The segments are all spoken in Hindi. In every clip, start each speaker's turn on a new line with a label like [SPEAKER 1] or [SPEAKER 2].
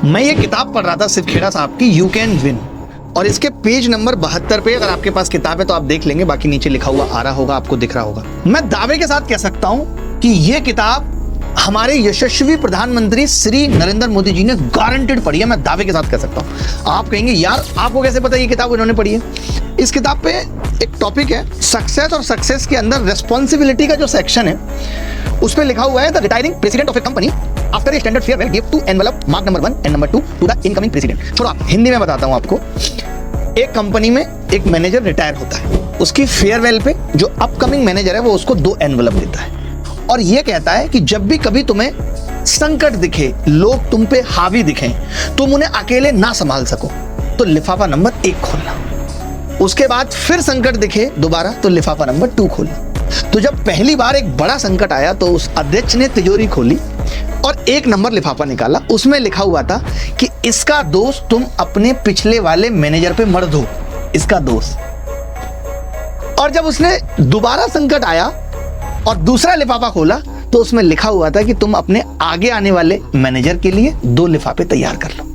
[SPEAKER 1] मैं ये किताब पढ़ रहा था सिरखेड़ा साहब की, यू कैन विन, और इसके पेज नंबर 72 पे, अगर आपके पास किताब है तो आप देख लेंगे, बाकी नीचे लिखा हुआ आ रहा होगा, आपको दिख रहा होगा। मैं दावे के साथ कह सकता हूं कि ये किताब हमारे यशस्वी प्रधानमंत्री श्री नरेंद्र मोदी जी ने गारंटेड पढ़ी है। मैं दावे के साथ कह सकता हूं। आप कहेंगे यार आपको कैसे पता ये किताब उन्होंने पढ़ी है? इस किताब पे एक टॉपिक है सक्सेस, और सक्सेस के अंदर रेस्पॉन्सिबिलिटी का जो सेक्शन है उस पे लिखा हुआ है the retiring president of a company after a standard farewell give to envelope mark number 1 and number 2 to the incoming president. छोड़ो, हिंदी में बताता हूं आपको। एक कंपनी में एक मैनेजर रिटायर होता है, उसकी फेयरवेल पे जो अपकमिंग मैनेजर है वो उसको 2 एनवेलप देता है और ये कहता है कि जब भी कभी तुम्हें संकट दिखे, लोग तुम पे हावी दिखें, तुम उन्हें अकेले ना संभाल सको तो लिफाफा नंबर 1 खोलना। उसके बाद फिर संकट दिखे दोबारा तो लिफाफा नंबर 2 खोलना। तो जब पहली बार एक बड़ा संकट आया तो उस अध्यक्ष ने तिजोरी खोली और 1 नंबर लिफाफा निकाला। उसमें लिखा हुआ था कि इसका दोष तुम अपने पिछले वाले मैनेजर पे मत दो, इसका दोष। और जब उसने दोबारा संकट आया और दूसरा लिफाफा खोला तो उसमें लिखा हुआ था कि तुम अपने आगे आने वाले मैनेजर के लिए 2 लिफाफे तैयार कर लो।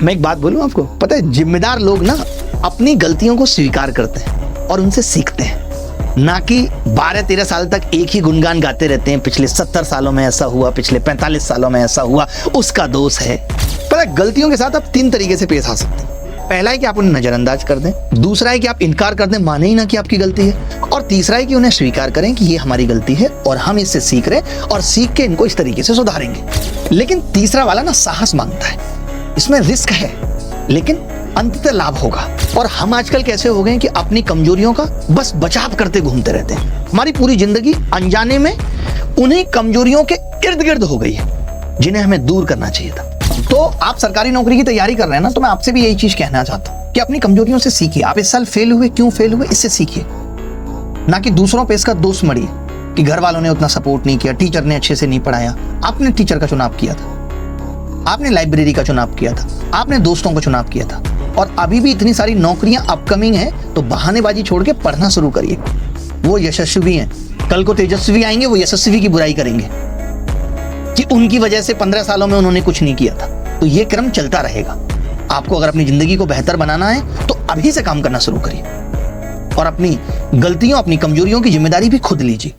[SPEAKER 1] मैं एक बात बोलूं आपको, पता है जिम्मेदार लोग ना अपनी गलतियों को स्वीकार करते हैं और उनसे सीखते हैं, ना कि 12-13 साल तक एक ही गुणगान गाते रहते हैं, पिछले 70 सालों में ऐसा हुआ, पिछले 45 सालों में ऐसा हुआ, उसका दोष है। पता है गलतियों के साथ आप 3 तरीके से पेश आ सकते हैं। पहला है कि आप उन्हें नजरअंदाज कर दें, दूसरा है कि आप इनकार कर दें, माने ही ना कि आपकी गलती है, और तीसरा है कि उन्हें स्वीकार करें कि ये हमारी गलती है और हम इससे सीख रहे हैं और सीख के इनको इस तरीके से सुधारेंगे। लेकिन तीसरा वाला ना साहस मांगता है, इसमें रिस्क है लेकिन अंततः लाभ होगा। और हम आजकल कैसे हो गए कि अपनी कमजोरियों का बस बचाव करते घूमते रहते हैं। हमारी पूरी जिंदगी अनजाने में उन्हीं कमजोरियों के इर्द गिर्द हो गई है जिन्हें हमें दूर करना चाहिए था। तो आप सरकारी नौकरी की तैयारी कर रहे हैं ना, तो मैं आपसे भी यही चीज कहना चाहता हूं कि अपनी कमजोरियों से सीखिए। आप इस साल फेल हुए, क्यों फेल हुए, इससे सीखिए, ना कि दूसरों पे इसका दोष मढ़िए कि घर वालों ने उतना सपोर्ट नहीं किया, टीचर ने अच्छे से नहीं पढ़ाया। आपने टीचर का चुनाव किया था, आपने लाइब्रेरी का चुनाव किया था, आपने दोस्तों का चुनाव किया था, और अभी भी इतनी सारी नौकरियां अपकमिंग हैं, तो बहानेबाजी छोड़ के पढ़ना शुरू करिए। वो यशस्वी हैं, कल को तेजस्वी आएंगे, वो यशस्वी की बुराई करेंगे कि उनकी वजह से 15 सालों में उन्होंने कुछ नहीं किया था। तो ये क्रम चलता रहेगा। आपको अगर अपनी जिंदगी को बेहतर बनाना है तो अभी से काम करना शुरू करिए और अपनी गलतियों, अपनी कमजोरियों की जिम्मेदारी भी खुद लीजिए।